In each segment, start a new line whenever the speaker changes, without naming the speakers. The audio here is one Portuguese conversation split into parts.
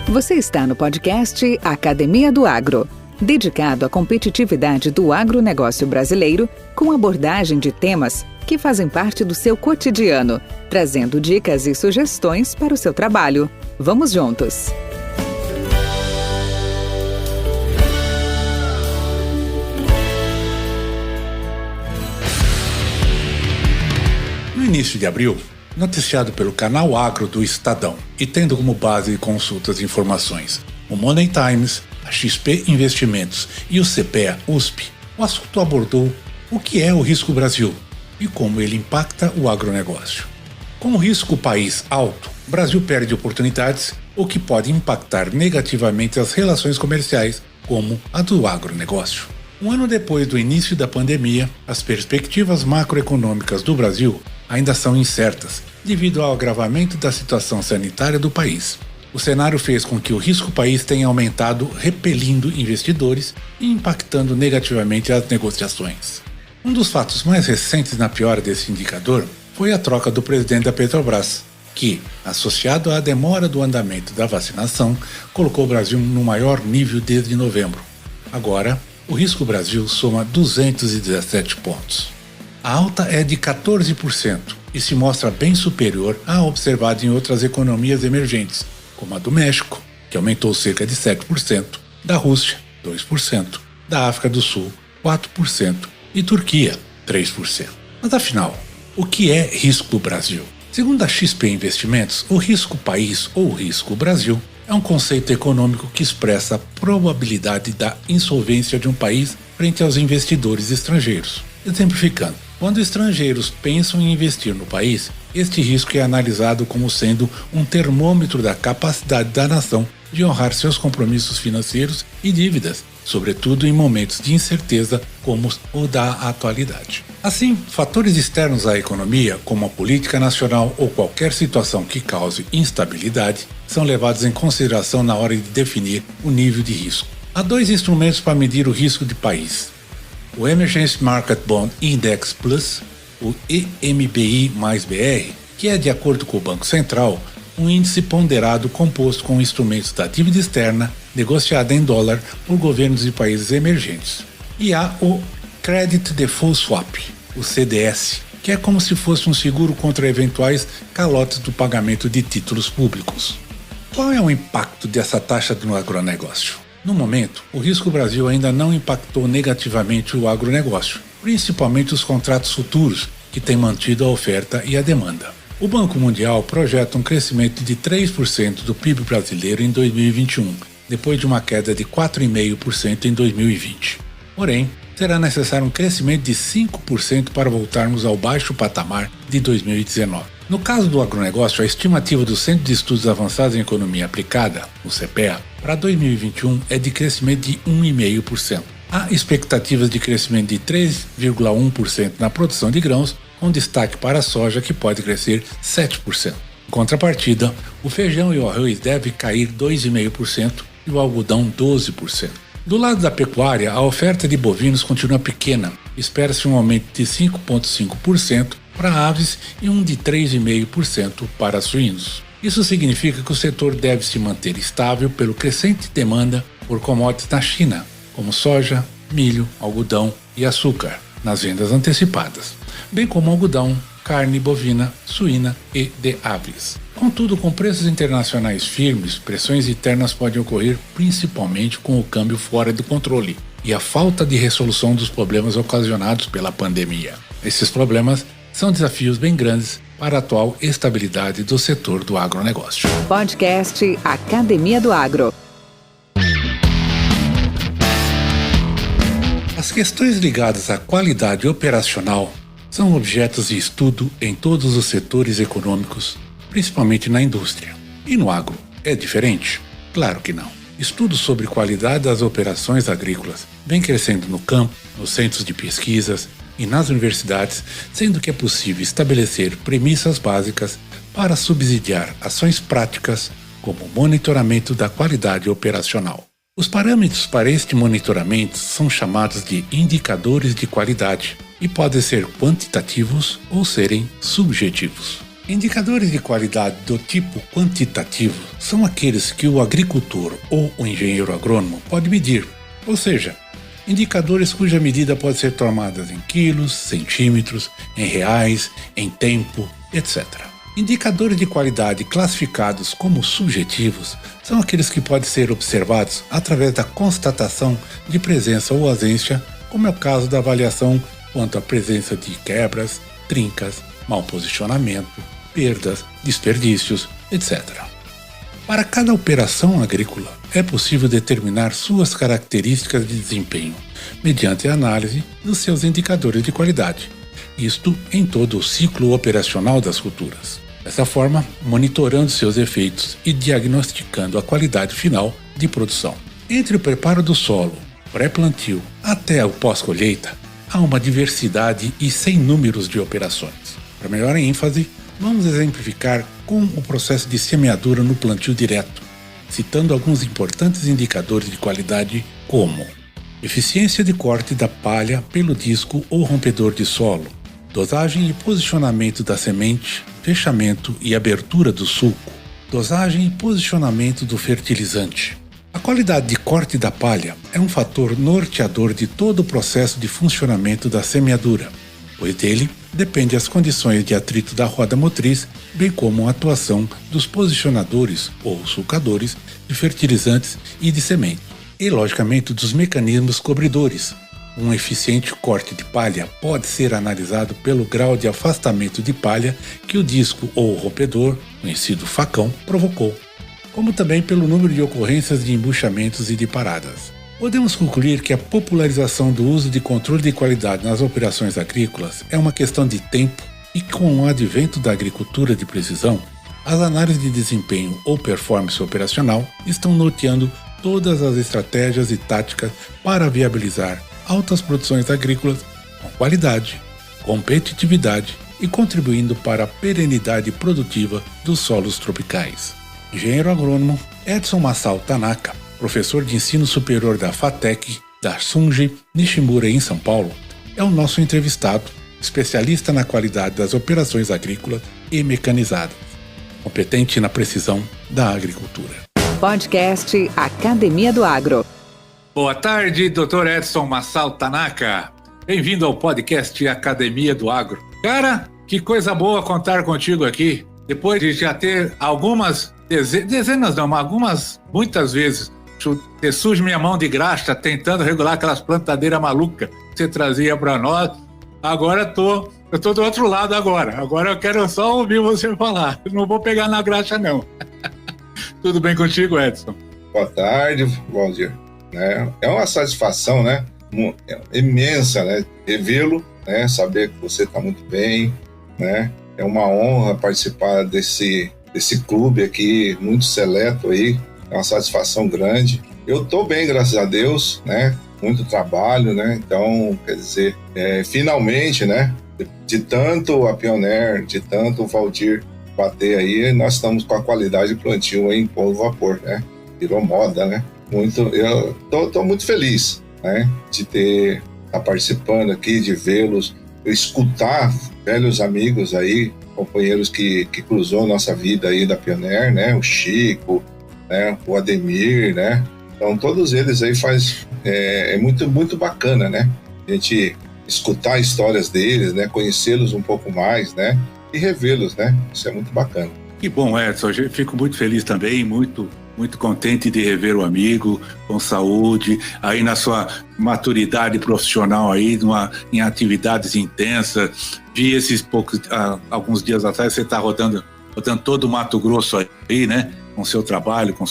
Você está no podcast Academia do Agro, dedicado à competitividade do agronegócio brasileiro, com abordagem de temas que fazem parte do seu cotidiano, trazendo dicas e sugestões para o seu trabalho. Vamos juntos!
No início de abril, noticiado pelo canal Agro do Estadão e tendo como base de consultas e informações o Money Times, a XP Investimentos e o CPEA-USP, o assunto abordou o que é o risco Brasil e como ele impacta o agronegócio. Com o risco país alto, o Brasil perde oportunidades, o que pode impactar negativamente as relações comerciais, como a do agronegócio. Um ano depois do início da pandemia, as perspectivas macroeconômicas do Brasil ainda são incertas, devido ao agravamento da situação sanitária do país. O cenário fez com que o risco país tenha aumentado, repelindo investidores e impactando negativamente as negociações. Um dos fatos mais recentes na piora desse indicador foi a troca do presidente da Petrobras, que, associado à demora do andamento da vacinação, colocou o Brasil no maior nível desde novembro. Agora, o risco Brasil soma 217 pontos. A alta é de 14% e se mostra bem superior à observada em outras economias emergentes, como a do México, que aumentou cerca de 7%, da Rússia, 2%, da África do Sul, 4% e Turquia, 3%. Mas afinal, o que é risco Brasil? Segundo a XP Investimentos, o risco país ou risco Brasil é um conceito econômico que expressa a probabilidade da insolvência de um país frente aos investidores estrangeiros. Exemplificando, quando estrangeiros pensam em investir no país, este risco é analisado como sendo um termômetro da capacidade da nação de honrar seus compromissos financeiros e dívidas, sobretudo em momentos de incerteza como o da atualidade. Assim, fatores externos à economia, como a política nacional ou qualquer situação que cause instabilidade, são levados em consideração na hora de definir o nível de risco. Há dois instrumentos para medir o risco de país: o Emergency Market Bond Index Plus, o EMBI+BR, que é, de acordo com o Banco Central, um índice ponderado composto com instrumentos da dívida externa negociada em dólar por governos de países emergentes. E há o Credit Default Swap, o CDS, que é como se fosse um seguro contra eventuais calotes do pagamento de títulos públicos. Qual é o impacto dessa taxa no agronegócio? No momento, o risco Brasil ainda não impactou negativamente o agronegócio, principalmente os contratos futuros, que têm mantido a oferta e a demanda. O Banco Mundial projeta um crescimento de 3% do PIB brasileiro em 2021, depois de uma queda de 4,5% em 2020. Porém, será necessário um crescimento de 5% para voltarmos ao baixo patamar de 2019. No caso do agronegócio, a estimativa do Centro de Estudos Avançados em Economia Aplicada, o CPEA, para 2021 é de crescimento de 1,5%. Há expectativas de crescimento de 3,1% na produção de grãos, com destaque para a soja, que pode crescer 7%. Em contrapartida, o feijão e o arroz devem cair 2,5% e o algodão 12%. Do lado da pecuária, a oferta de bovinos continua pequena. Espera-se um aumento de 5,5% para aves e um de 3,5% para suínos. Isso significa que o setor deve se manter estável pelo crescente demanda por commodities na China, como soja, milho, algodão e açúcar, nas vendas antecipadas, bem como algodão, carne bovina, suína e de aves. Contudo, com preços internacionais firmes, pressões internas podem ocorrer principalmente com o câmbio fora do controle e a falta de resolução dos problemas ocasionados pela pandemia. Esses problemas são desafios bem grandes para a atual estabilidade do setor do agronegócio.
Podcast Academia do Agro.
As questões ligadas à qualidade operacional são objetos de estudo em todos os setores econômicos, principalmente na indústria. E no agro, é diferente? Claro que não. Estudos sobre qualidade das operações agrícolas vêm crescendo no campo, nos centros de pesquisas e nas universidades, sendo que é possível estabelecer premissas básicas para subsidiar ações práticas como o monitoramento da qualidade operacional. Os parâmetros para este monitoramento são chamados de indicadores de qualidade e podem ser quantitativos ou serem subjetivos. Indicadores de qualidade do tipo quantitativo são aqueles que o agricultor ou o engenheiro agrônomo pode medir, ou seja, indicadores cuja medida pode ser tomada em quilos, centímetros, em reais, em tempo, etc. Indicadores de qualidade classificados como subjetivos são aqueles que podem ser observados através da constatação de presença ou ausência, como é o caso da avaliação quanto à presença de quebras, trincas, mau posicionamento, perdas, desperdícios, etc. Para cada operação agrícola, é possível determinar suas características de desempenho, mediante a análise dos seus indicadores de qualidade, isto em todo o ciclo operacional das culturas. Dessa forma, monitorando seus efeitos e diagnosticando a qualidade final de produção. Entre o preparo do solo, pré-plantio, até o pós-colheita, há uma diversidade e sem números de operações. Para melhor ênfase, vamos exemplificar com o processo de semeadura no plantio direto, citando alguns importantes indicadores de qualidade como eficiência de corte da palha pelo disco ou rompedor de solo, dosagem e posicionamento da semente, fechamento e abertura do sulco, dosagem e posicionamento do fertilizante. A qualidade de corte da palha é um fator norteador de todo o processo de funcionamento da semeadura, pois dele depende as condições de atrito da roda motriz, bem como a atuação dos posicionadores ou sulcadores de fertilizantes e de semente, e logicamente dos mecanismos cobridores. Um eficiente corte de palha pode ser analisado pelo grau de afastamento de palha que o disco ou rompedor, conhecido facão, provocou, como também pelo número de ocorrências de embuchamentos e de paradas. Podemos concluir que a popularização do uso de controle de qualidade nas operações agrícolas é uma questão de tempo e, com o advento da agricultura de precisão, as análises de desempenho ou performance operacional estão norteando todas as estratégias e táticas para viabilizar altas produções agrícolas com qualidade, competitividade e contribuindo para a perenidade produtiva dos solos tropicais. Engenheiro agrônomo Edson Masao Tanaka, professor de ensino superior da FATEC, da Sunji Nishimura em São Paulo, é o nosso entrevistado, especialista na qualidade das operações agrícolas e mecanizadas, competente na precisão da agricultura.
Podcast Academia do Agro.
Boa tarde, Dr. Edson Masao Tanaka. Bem-vindo ao podcast Academia do Agro. Cara, que coisa boa contar contigo aqui. Depois de já ter algumas dezenas não, mas muitas vezes, você surge minha mão de graxa tentando regular aquelas plantadeiras malucas que você trazia para nós. Agora eu tô do outro lado agora. Agora eu quero só ouvir você falar. Não vou pegar na graxa, não. Tudo bem contigo, Edson?
Boa tarde, Valdir. É uma satisfação, né? Imensa, né? Revê-lo, né? Saber que você está muito bem, né? É uma honra participar desse clube aqui, muito seleto aí. É uma satisfação grande. Eu estou bem, graças a Deus, né? Muito trabalho, né? Então, quer dizer, finalmente, né? De tanto a Pioneer, de tanto o Valdir bater aí, nós estamos com a qualidade de plantio em polo vapor, né? Virou moda, né? Eu tô muito feliz, né? De estar participando aqui, de vê-los, escutar velhos amigos aí, companheiros que cruzou nossa vida aí da Pioneer, né? O Chico, né? O Ademir, né? Então todos eles aí é muito, muito bacana, né? A gente escutar histórias deles, né? Conhecê-los um pouco mais, né? E revê-los, né? Isso é muito bacana.
Que bom, Edson. Eu fico muito feliz também, muito contente de rever o amigo com saúde, aí na sua maturidade profissional aí, em atividades intensas. Vi alguns dias atrás, você está rodando todo o Mato Grosso aí, né? Com seu trabalho, com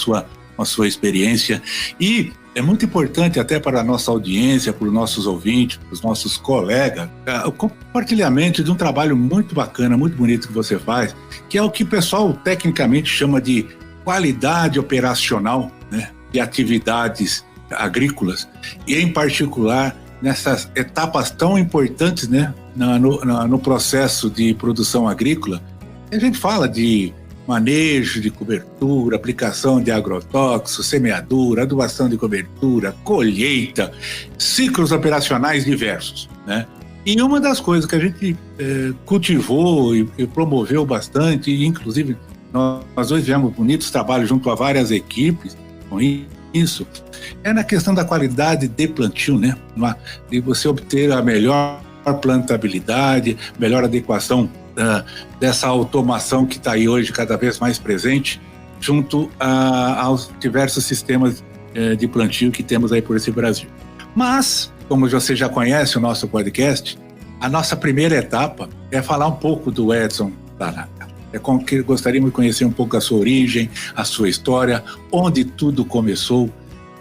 a sua experiência. E é muito importante até para a nossa audiência, para os nossos ouvintes, para os nossos colegas, o compartilhamento de um trabalho muito bacana, muito bonito que você faz, que é o que o pessoal tecnicamente chama de qualidade operacional, né, de atividades agrícolas, e em particular nessas etapas tão importantes, né, no processo de produção agrícola. A gente fala de manejo de cobertura, aplicação de agrotóxicos, semeadura, adubação de cobertura, colheita, ciclos operacionais diversos, né? E uma das coisas que a gente cultivou e promoveu bastante, e inclusive nós dois tivemos bonitos trabalhos junto a várias equipes com isso, é na questão da qualidade de plantio, né? De você obter a melhor plantabilidade, melhor adequação dessa automação que está aí hoje cada vez mais presente, junto aos diversos sistemas de plantio que temos aí por esse Brasil. Mas, como você já conhece o nosso podcast, a nossa primeira etapa é falar um pouco do Edson Tanaka. Gostaríamos de conhecer um pouco a sua origem, a sua história, onde tudo começou.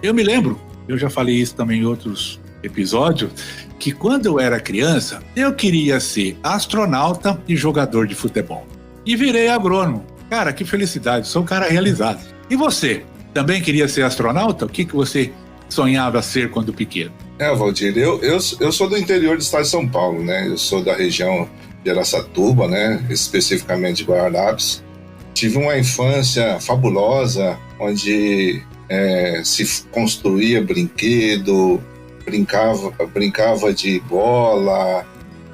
Eu me lembro, eu já falei isso também em outros episódios, que quando eu era criança, eu queria ser astronauta e jogador de futebol. E virei agrônomo. Cara, que felicidade, sou um cara realizado. E você, também queria ser astronauta? O que você sonhava ser quando pequeno?
Valdir, eu sou do interior do estado de São Paulo, né? Eu sou da região de Araçatuba, né? Especificamente de Guararapes. Tive uma infância fabulosa, onde se construía brinquedo, brincava de bola,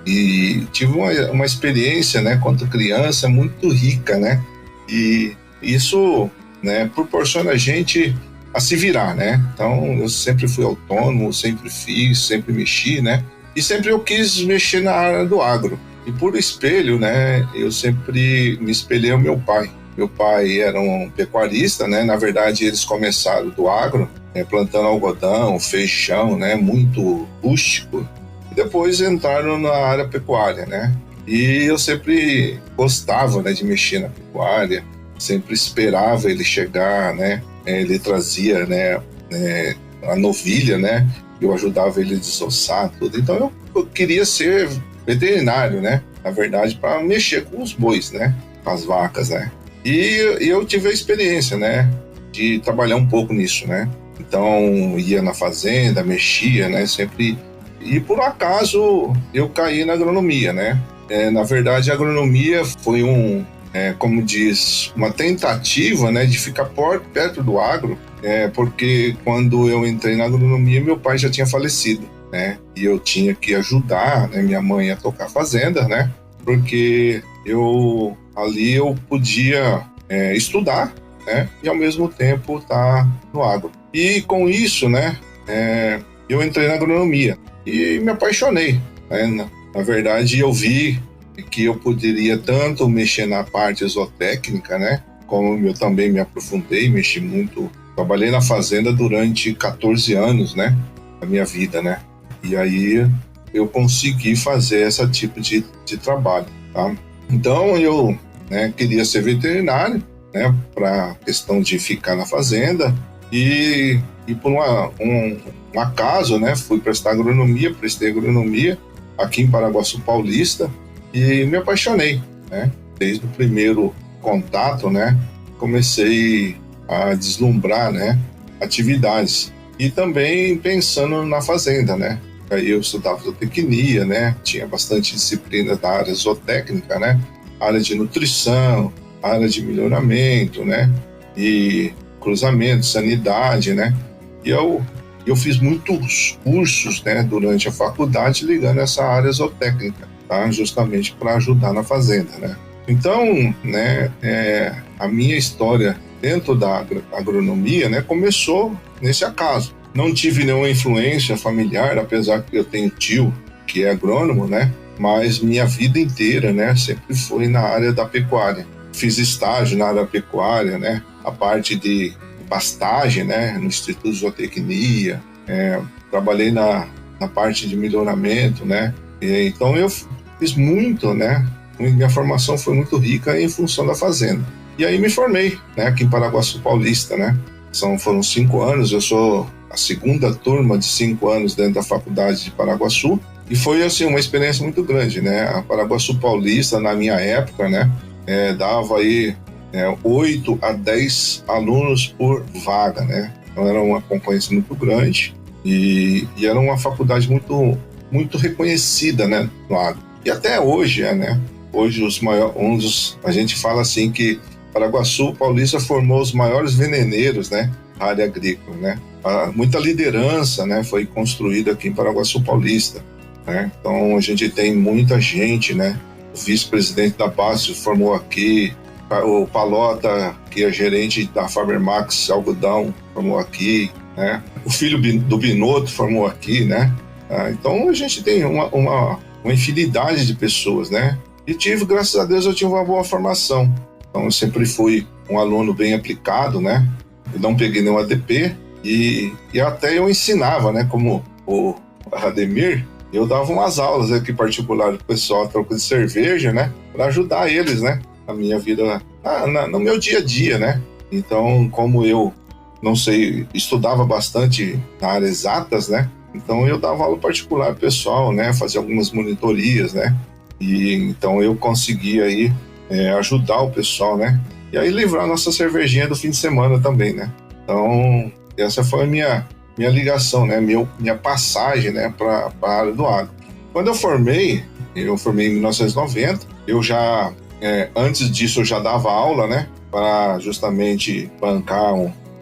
e tive uma experiência, né, quando criança, muito rica, né? E isso, né, proporciona a gente a se virar, né? Então, eu sempre fui autônomo, sempre fiz, sempre mexi, né? E sempre eu quis mexer na área do agro. E por espelho, né, eu sempre me espelhei ao meu pai. Meu pai era um pecuarista, né? Na verdade, eles começaram do agro, plantando algodão, feijão, né? Muito rústico. E depois entraram na área pecuária, né? E eu sempre gostava, né, de mexer na pecuária, sempre esperava ele chegar, né? Ele trazia, né, a novilha, né? Eu ajudava ele a desossar tudo. Então eu queria ser veterinário, né? Na verdade, para mexer com os bois, né? Com as vacas, né? E eu tive a experiência, né? De trabalhar um pouco nisso, né? Então, ia na fazenda, mexia, né? Sempre. E por acaso eu caí na agronomia, né? Na verdade, a agronomia foi como diz, uma tentativa, né, de ficar perto do agro, porque quando eu entrei na agronomia, meu pai já tinha falecido, né, e eu tinha que ajudar, né, minha mãe a tocar fazenda, né, porque ali eu podia estudar, né, e ao mesmo tempo estar no agro. E com isso, né, eu entrei na agronomia e me apaixonei, né, na verdade eu vi que eu poderia tanto mexer na parte zootécnica, né? Como eu também me aprofundei, mexi muito. Trabalhei na fazenda durante 14 anos, né? Da minha vida, né? E aí eu consegui fazer esse tipo de trabalho, tá? Então eu, né, queria ser veterinário, né? Para questão de ficar na fazenda e por um acaso, né? Fui prestei agronomia aqui em Paraguaçu Paulista. E me apaixonei, né? Desde o primeiro contato, né? Comecei a deslumbrar, né? Atividades. E também pensando na fazenda, né? Aí eu estudava zootecnia, né? Tinha bastante disciplina da área zootécnica, né? Área de nutrição, área de melhoramento, né? E cruzamento, sanidade, né? E eu fiz muitos cursos, né? Durante a faculdade ligando essa área zootécnica. Tá? Justamente para ajudar na fazenda, né? Então, né, a minha história dentro da agronomia, né, começou nesse acaso. Não tive nenhuma influência familiar, apesar que eu tenho tio que é agrônomo, né? Mas minha vida inteira, né, sempre foi na área da pecuária. Fiz estágio na área da pecuária, né? A parte de pastagem, né, no Instituto de Zootecnia. Trabalhei na parte de melhoramento, né? Então eu fiz muito, né? Minha formação foi muito rica em função da fazenda. E aí me formei, né? Aqui em Paraguaçu Paulista, né? Foram 5 anos, eu sou a segunda turma de 5 anos dentro da faculdade de Paraguaçu. E foi, assim, uma experiência muito grande, né? A Paraguaçu Paulista, na minha época, né? Dava aí 8 a 10 alunos por vaga, né? Então era uma concorrência muito grande e era uma faculdade muito reconhecida, né, no agro. E até hoje, né? Hoje a gente fala assim que Paraguaçu Paulista formou os maiores veneneiros, né, na área agrícola, né? Muita liderança, né, foi construída aqui em Paraguaçu Paulista. né? Então a gente tem muita gente, né? O vice-presidente da BASF formou aqui, o Palota, que é gerente da Fabermax Algodão, formou aqui, né? O filho do Binotto formou aqui, né? Então a gente tem uma infinidade de pessoas, né? E graças a Deus, eu tive uma boa formação. Então eu sempre fui um aluno bem aplicado, né? Eu não peguei nenhum ADP e até eu ensinava, né? Como o Ademir, eu dava umas aulas aqui particulares pro pessoal, troco de cerveja, né? Para ajudar eles, né? Na minha vida, no meu dia a dia, né? Então, como eu não sei, estudava bastante na área exatas, né? Então eu dava aula particular pro pessoal, né? Fazia algumas monitorias, né? E então eu conseguia aí ajudar o pessoal, né? E aí livrar a nossa cervejinha do fim de semana também, né? Então essa foi a minha ligação, né? Minha passagem, né? Para a área do agro. Quando eu formei em 1990, eu já antes disso eu já dava aula, né? Para justamente bancar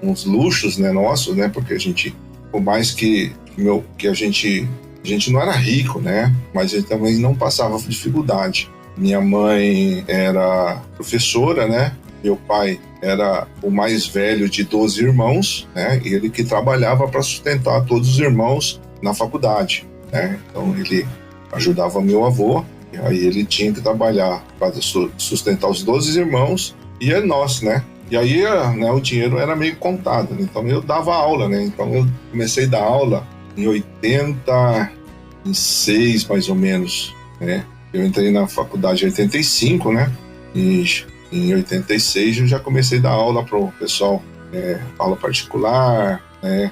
uns luxos, né? Nossos, né? Porque a gente, por mais que a gente não era rico, né? Mas a gente também não passava dificuldade. Minha mãe era professora, né? Meu pai era o mais velho de 12 irmãos, né? E ele que trabalhava para sustentar todos os irmãos na faculdade, né? Então ele ajudava meu avô, e aí ele tinha que trabalhar para sustentar os 12 irmãos e nós, né? E aí, né, o dinheiro era meio contado, né? Então eu dava aula, né? Então eu comecei a dar aula em 86, mais ou menos, né? Eu entrei na faculdade em 85, né? E em 86 eu já comecei a dar aula para o pessoal, aula particular, né?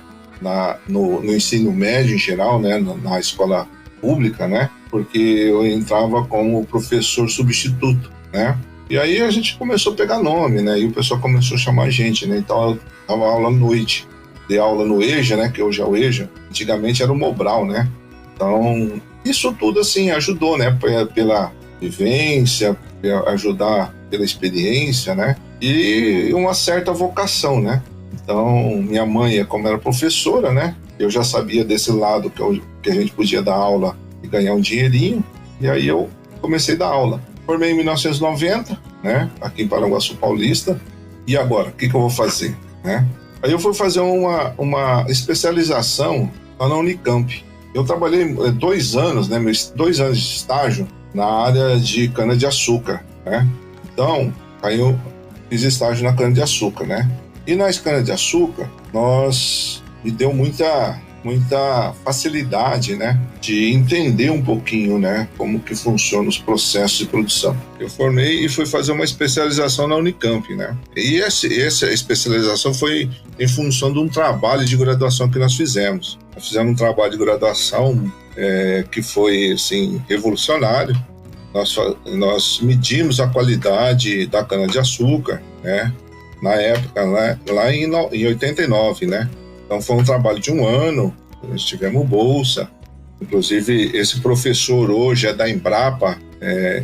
No ensino médio em geral, né? Na escola pública, né? Porque eu entrava como professor substituto, né? E aí a gente começou a pegar nome, né? E o pessoal começou a chamar a gente, né? Então eu dava aula à noite, dei aula no EJA, né? Que hoje é o EJA. Antigamente era o Mobral, né? Então isso tudo assim ajudou, né? Pela vivência, ajudar pela experiência, né? E uma certa vocação, né? Então minha mãe, como era professora, né? Eu já sabia desse lado que a gente podia dar aula e ganhar um dinheirinho. E aí eu comecei a dar aula. Formei em 1990, né? Aqui em Paraguaçu Paulista. E agora, o que eu vou fazer, né? Aí eu fui fazer uma especialização lá na Unicamp. Eu trabalhei 2 anos, né? 2 anos de estágio na área de cana-de-açúcar, né? Então, aí eu fiz estágio na cana-de-açúcar, né? E na cana-de-açúcar, me deu muita facilidade, né, de entender um pouquinho, né, como que funcionam os processos de produção. Eu formei e fui fazer uma especialização na Unicamp, né, e essa especialização foi em função de um trabalho de graduação que nós fizemos. Nós fizemos um trabalho de graduação que foi, assim, revolucionário. Nós medimos a qualidade da cana-de-açúcar, né, na época, lá em 89, né. Então foi um trabalho de 1 ano, nós tivemos bolsa. Inclusive esse professor hoje é da Embrapa,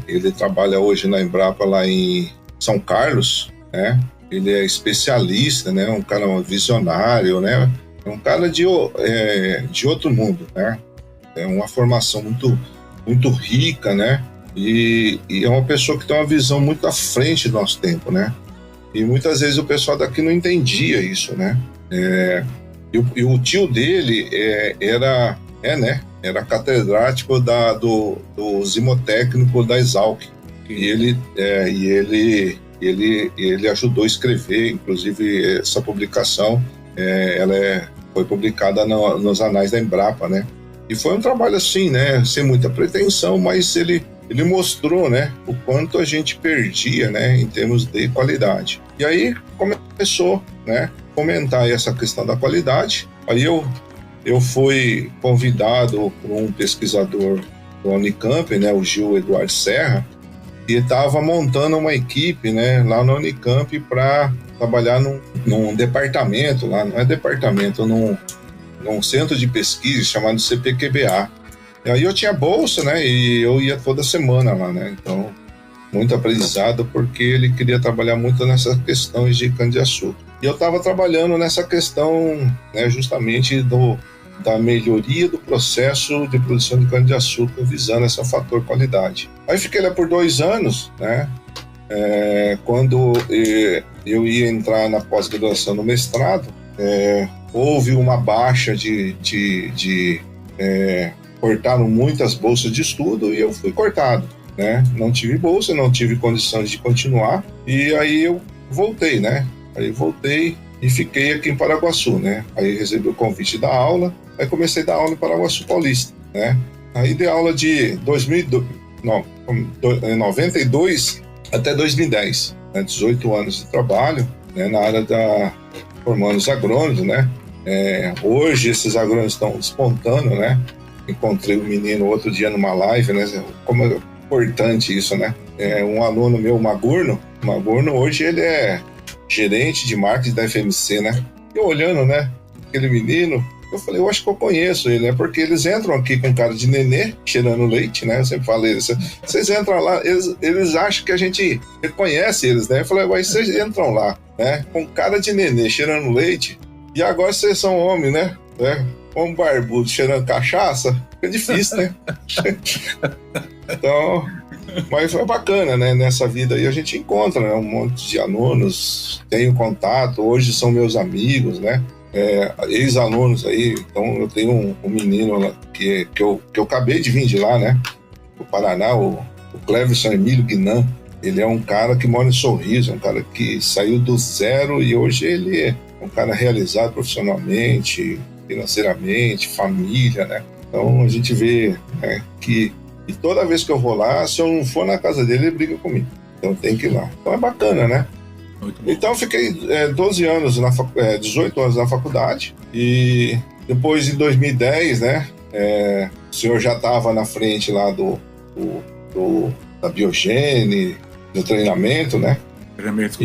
ele trabalha hoje na Embrapa lá em São Carlos, né? Ele é especialista, né? Um cara visionário, né? É um cara de outro mundo, né? É uma formação muito, muito rica, né? E é uma pessoa que tem uma visão muito à frente do nosso tempo, né? E muitas vezes o pessoal daqui não entendia isso, né? E o tio dele era catedrático do zimotécnico da Exalc. E ele ajudou a escrever, inclusive essa publicação, foi publicada nos anais da Embrapa, né? E foi um trabalho assim, né? Sem muita pretensão, mas ele mostrou, né, o quanto a gente perdia, né, em termos de qualidade. E aí começou, né, comentar essa questão da qualidade. Aí eu fui convidado por um pesquisador do Unicamp, né, o Gil Eduardo Serra, que estava montando uma equipe, né, lá na Unicamp para trabalhar num departamento, lá não é departamento, num centro de pesquisa chamado CPQBA. E aí eu tinha bolsa, né, e eu ia toda semana lá, né, então muito aprendizado, porque ele queria trabalhar muito nessas questões de cana-de-açúcar. E eu estava trabalhando nessa questão, né, justamente da melhoria do processo de produção de cana-de-açúcar, visando esse fator qualidade. Aí fiquei lá por 2 anos, né? Quando eu ia entrar na pós-graduação no mestrado, houve uma baixa cortaram muitas bolsas de estudo e eu fui cortado, né? Não tive bolsa, não tive condições de continuar, e aí eu voltei, né? Aí voltei e fiquei aqui em Paraguaçu, né? Aí recebi o convite da aula, aí comecei a dar aula em Paraguaçu Paulista, né? Aí dei aula de 92 até 2010, né? 18 anos de trabalho, né? Na área formando os agrônomos, né? Hoje esses agrônomos estão despontando, né? Encontrei um menino outro dia numa live, né? Como é importante isso, né? Um aluno meu, Magurno, hoje ele é gerente de marketing da FMC, né? Eu olhando, né? Aquele menino, eu falei, eu acho que eu conheço ele, né? Porque eles entram aqui com cara de nenê, cheirando leite, né? Eu sempre falei, vocês entram lá, eles acham que a gente reconhece eles, né? Eu falei, mas vocês entram lá, né? Com cara de nenê, cheirando leite, e agora vocês são homens, né? Um barbudo cheirando cachaça, fica difícil, né? Então, mas foi bacana, né? Nessa vida aí a gente encontra, né? Um monte de alunos, tenho contato, hoje são meus amigos, né? Ex-alunos aí. Então eu tenho um menino lá que eu acabei de vir de lá, né? Do Paraná, o Cleverson Emílio Guinan. Ele é um cara que mora em Sorriso, um cara que saiu do zero e hoje ele é um cara realizado profissionalmente, financeiramente, família, né? Então a gente vê, né, que e toda vez que eu vou lá, se eu não for na casa dele, ele briga comigo. Então tem que ir lá. Então é bacana, né? Então eu fiquei 18 anos na faculdade e depois em 2010, né? O senhor já estava na frente lá da Biogene, do treinamento, né?
Treinamento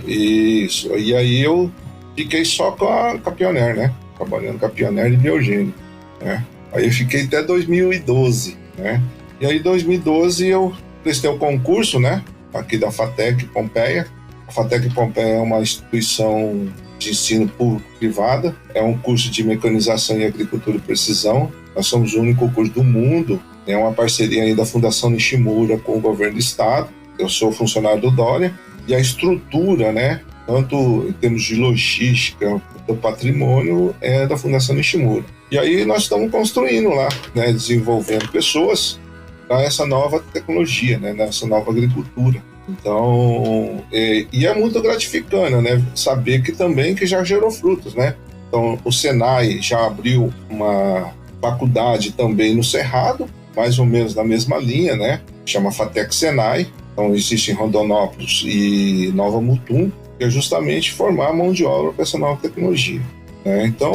Isso. E aí eu fiquei só com a Pioneer, né? Trabalhando com a Pioneer de Biogene, né? Aí eu fiquei até 2012, né? E aí em 2012 eu prestei o concurso, né? Aqui da FATEC Pompeia. A FATEC Pompeia é uma instituição de ensino público-privada. É um curso de mecanização e agricultura e precisão. Nós somos o único curso do mundo. É uma parceria aí da Fundação Nishimura com o governo do estado. Eu sou funcionário do Dória. E a estrutura, né? Tanto em termos de logística, do patrimônio, é da Fundação Nishimura. E aí nós estamos construindo lá, né, desenvolvendo pessoas para essa nova tecnologia, né, nessa nova agricultura. Então, e é muito gratificante, né, saber que também que já gerou frutos, né. Então, o Senai já abriu uma faculdade também no Cerrado, mais ou menos na mesma linha, né, chama FATEC Senai. Então, existe em Rondonópolis e Nova Mutum, que é justamente formar a mão de obra para essa nova tecnologia. Então,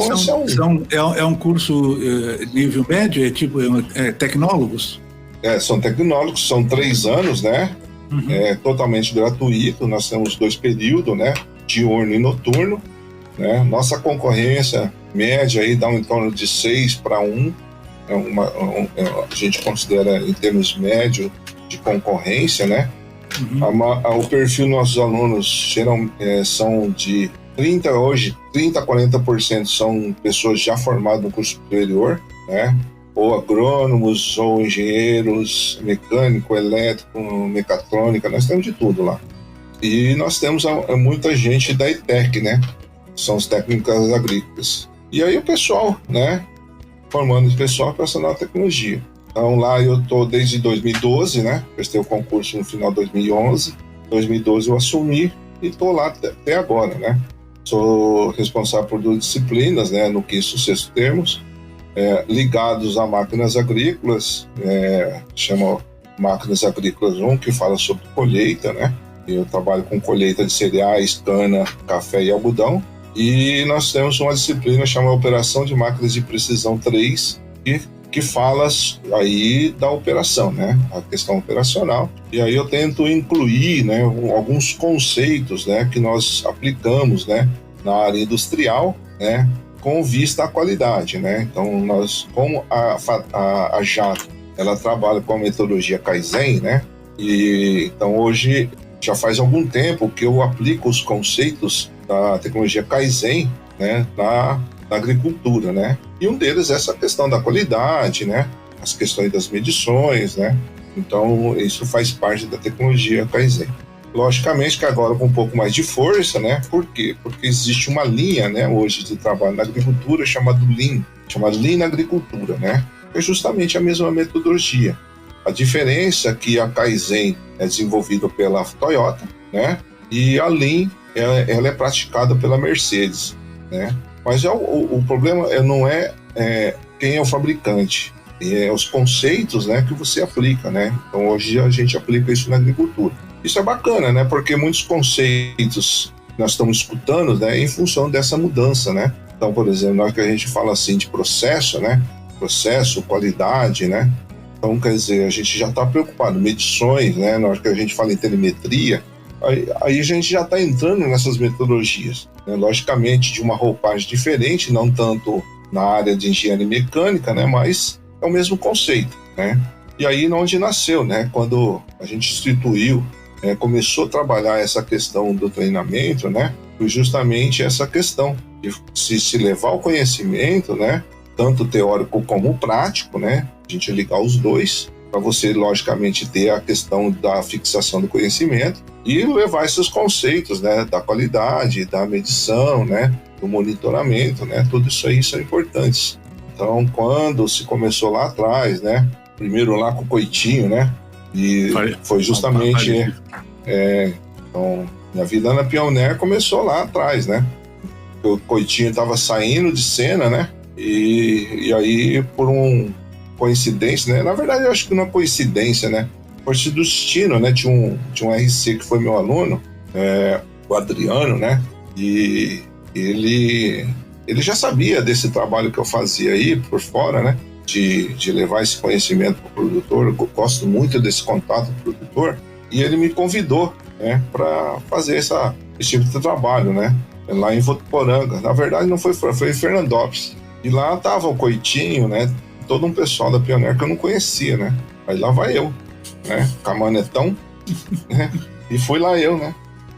é um curso nível médio, tecnólogos?
São tecnólogos, são 3 anos, né?
Uhum.
Totalmente gratuito. Nós temos 2 períodos, né? Diurno e noturno, né? Nossa concorrência média aí dá em torno de 6-1. A gente considera em termos médios de concorrência, né? Uhum. O perfil dos nossos alunos são de 30 a 40% são pessoas já formadas no curso superior, né? Ou agrônomos, ou engenheiros, mecânico, elétrico, mecatrônica, nós temos de tudo lá. E nós temos muita gente da ETEC, né? São os técnicos agrícolas. E aí o pessoal, né? Formando o pessoal para essa nova tecnologia. Então lá eu estou desde 2012, né? Prestei o concurso no final de 2011. 2012 eu assumi e estou lá até agora, né? Sou responsável por 2 disciplinas, né? No quinto e sexto termos, ligados a máquinas agrícolas, chama Máquinas Agrícolas 1, que fala sobre colheita, né? Eu trabalho com colheita de cereais, cana, café e algodão. E nós temos uma disciplina chamada Operação de Máquinas de Precisão 3, que fala aí da operação, né? A questão operacional. E aí eu tento incluir, né, alguns conceitos, né, que nós aplicamos, né, na área industrial, né, com vista à qualidade, né? Então nós, como a Jato, ela trabalha com a metodologia Kaizen, né? E então hoje já faz algum tempo que eu aplico os conceitos da tecnologia Kaizen, né, na agricultura, né? E um deles é essa questão da qualidade, né? As questões das medições, né? Então, isso faz parte da tecnologia Kaizen. Logicamente que agora com um pouco mais de força, né? Por quê? Porque existe uma linha, né, hoje de trabalho na agricultura chamada Lean na agricultura, né? É justamente a mesma metodologia. A diferença é que a Kaizen é desenvolvida pela Toyota, né? E a Lean, ela é praticada pela Mercedes, né? Mas o problema não é quem é o fabricante, é os conceitos, né, que você aplica, né? Então hoje a gente aplica isso na agricultura. Isso é bacana, né? Porque muitos conceitos nós estamos escutando, né, em função dessa mudança, né? Então, por exemplo, na hora que a gente fala assim de processo, né? Processo, qualidade, né? Então, quer dizer, a gente já está preocupado, medições, né? Na hora que a gente fala em telemetria, aí a gente já está entrando nessas metodologias, né? Logicamente de uma roupagem diferente, não tanto na área de engenharia mecânica, né? Mas é o mesmo conceito, né? E aí onde nasceu, né? Quando a gente instituiu, começou a trabalhar essa questão do treinamento, né? Foi justamente essa questão de se levar o conhecimento, né? Tanto teórico como prático, né? A gente ligar os dois, para você, logicamente, ter a questão da fixação do conhecimento e levar esses conceitos, né? Da qualidade, da medição, né? Do monitoramento, né? Tudo isso aí são importantes. Então, quando se começou lá atrás, né? Primeiro lá com o Coitinho, né? E foi justamente... então, minha vida na Pioneer começou lá atrás, né? O Coitinho estava saindo de cena, né? E aí, por coincidência, né? Na verdade, eu acho que não é coincidência, né? Foi do destino, né? Tinha um RC que foi meu aluno, o Adriano, né? E ele já sabia desse trabalho que eu fazia aí por fora, né? De levar esse conhecimento para o produtor. Eu gosto muito desse contato com o produtor. E ele me convidou, né? Para fazer esse tipo de trabalho, né? Lá em Votuporanga. Na verdade, não foi em Fernandópolis. E lá tava o Coitinho, né? Todo um pessoal da Pioneer que eu não conhecia, né? Aí lá vai eu, né? Camanetão, né? E fui lá eu, né?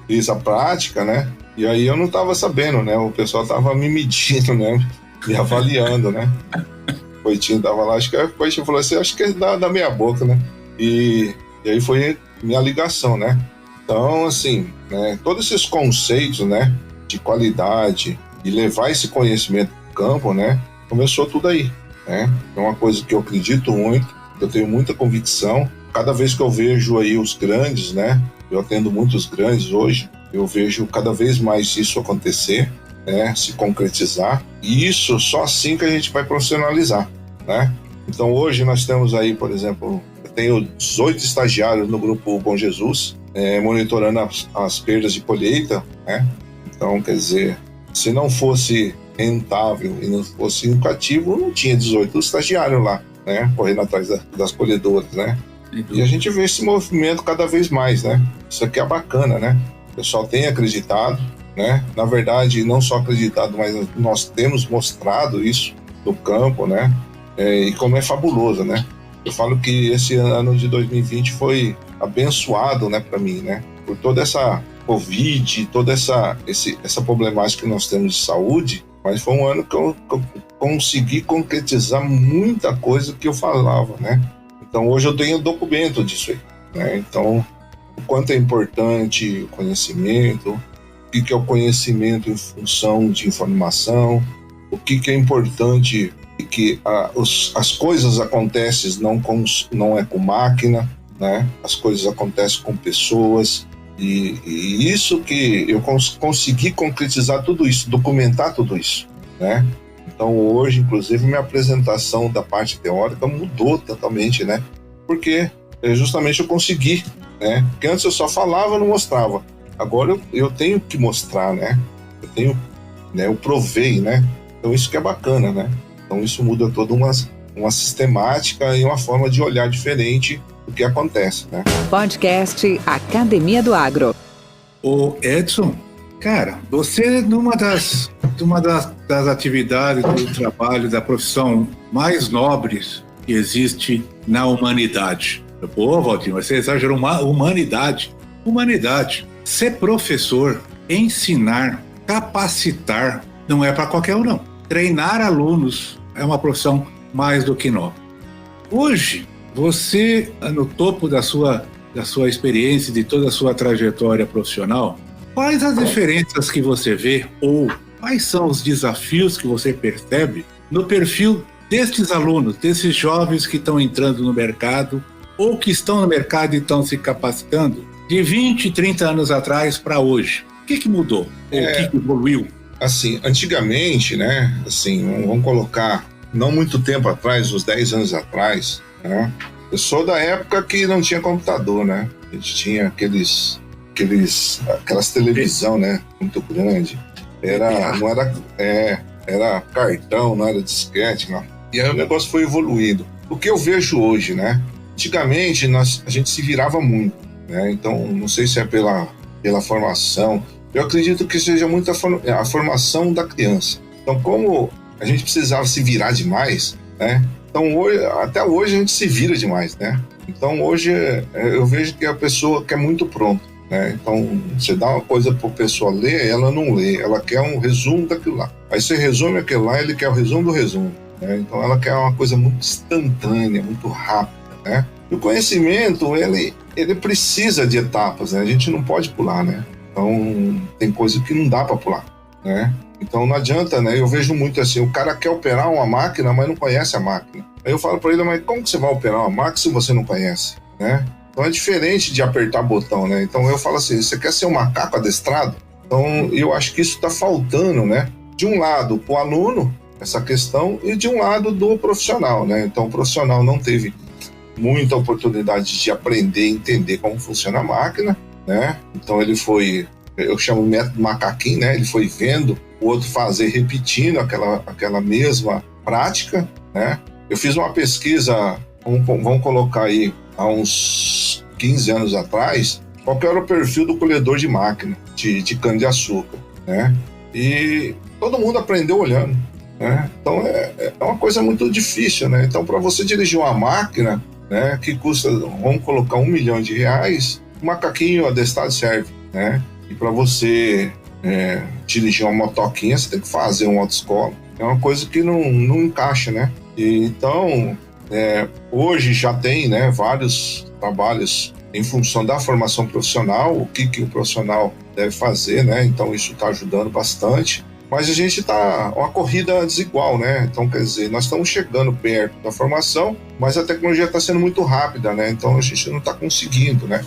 Fiz a prática, né? E aí eu não tava sabendo, né? O pessoal tava me medindo, né? Me avaliando, né? O Coitinho tava lá, acho que o Coitinho falou assim, acho que é da meia boca, né? E aí foi minha ligação, né? Então, assim, né? Todos esses conceitos, né? De qualidade e levar esse conhecimento para o campo, né? Começou tudo aí, né? É uma coisa que eu acredito muito, eu tenho muita convicção. Cada vez que eu vejo aí os grandes, né? Eu atendo muitos grandes hoje, eu vejo cada vez mais isso acontecer, né? Se concretizar. E isso só assim que a gente vai profissionalizar, né? Então hoje nós temos aí, por exemplo, eu tenho 18 estagiários no grupo Bom Jesus, monitorando as perdas de colheita, né? Então, quer dizer, se não fosse rentável e não fosse educativo, não tinha 18 estagiários lá, né? Correndo atrás das colhedoras, né? E a gente vê esse movimento cada vez mais, né? Isso aqui é bacana, né? O pessoal tem acreditado, né? Na verdade, não só acreditado, mas nós temos mostrado isso no campo, né? E como é fabuloso, né? Eu falo que esse ano de 2020 foi abençoado, né, para mim, né? Por toda essa Covid, toda essa problemática que nós temos de saúde, mas foi um ano que eu consegui concretizar muita coisa que eu falava, né? Então hoje eu tenho documento disso aí, né? Então, o quanto é importante o conhecimento, o que é o conhecimento em função de informação, o que é importante que as coisas acontecem não é com máquina, né? As coisas acontecem com pessoas, e isso que eu consegui concretizar tudo isso, documentar tudo isso, né? Então hoje, inclusive, minha apresentação da parte teórica mudou totalmente, né? Porque justamente eu consegui, né? Porque antes eu só falava, não mostrava. Agora eu tenho que mostrar, né? Eu provei, né? Então isso que é bacana, né? Então isso muda toda uma sistemática e uma forma de olhar diferente do que acontece, né?
Podcast Academia do Agro.
Ô Edson, cara, você numa das atividades do trabalho, da profissão mais nobres que existe na humanidade. Pô, Valdir, mas você exagerou, humanidade. Ser professor, ensinar, capacitar não é para qualquer um, não. Treinar alunos é uma profissão mais do que nobre. Hoje, você, no topo da sua experiência, de toda a sua trajetória profissional, quais as diferenças que você vê ou quais são os desafios que você percebe no perfil destes alunos, desses jovens que estão entrando no mercado ou que estão no mercado e estão se capacitando de 20, 30 anos atrás para hoje? O que mudou? Ou o que evoluiu?
Assim, antigamente, né, assim, vamos colocar, não muito tempo atrás, uns 10 anos atrás, né, eu sou da época que não tinha computador, né, a gente tinha aquelas televisão, né, muito grande, era cartão, não era disquete, não. E aí o negócio foi evoluindo. O que eu vejo hoje, né, antigamente a gente se virava muito, né, então não sei se é pela formação. Eu acredito que seja muito a formação da criança. Então, como a gente precisava se virar demais, né? Então, até hoje a gente se vira demais, né? Então, hoje eu vejo que a pessoa quer muito pronto, né? Então, você dá uma coisa para a pessoa ler, ela não lê, ela quer um resumo daquilo lá. Aí você resume aquilo lá, ele quer o resumo do resumo, né? Então, ela quer uma coisa muito instantânea, muito rápida, né? E o conhecimento, ele precisa de etapas, né? A gente não pode pular, né? Então, tem coisa que não dá para pular, né? Então, não adianta, né? Eu vejo muito assim, o cara quer operar uma máquina, mas não conhece a máquina. Aí eu falo para ele, mas como que você vai operar uma máquina se você não conhece, né? Então, é diferente de apertar botão, né? Então, eu falo assim, você quer ser um macaco adestrado? Então, eu acho que isso está faltando, né? De um lado, para o aluno, essa questão, e de um lado, do profissional, né? Então, o profissional não teve muita oportunidade de aprender e entender como funciona a máquina, né? Então ele foi, eu chamo o método macaquinho, né? Ele foi vendo o outro fazer, repetindo aquela mesma prática, né? Eu fiz uma pesquisa, vamos colocar aí, há uns 15 anos atrás, qual que era o perfil do colhedor de máquina de cana-de-açúcar, né? E todo mundo aprendeu olhando, né? Então é uma coisa muito difícil, né? Então, para você dirigir uma máquina, né, que custa, vamos colocar R$1 milhão, um macaquinho adestrado serve, né? E para você dirigir uma motoquinha, você tem que fazer uma autoescola. É uma coisa que não encaixa, né? E, então, hoje já tem, né, vários trabalhos em função da formação profissional, o que o profissional deve fazer, né? Então, isso está ajudando bastante. Mas a gente está uma corrida desigual, né? Então, quer dizer, nós estamos chegando perto da formação, mas a tecnologia está sendo muito rápida, né? Então, a gente não está conseguindo, né?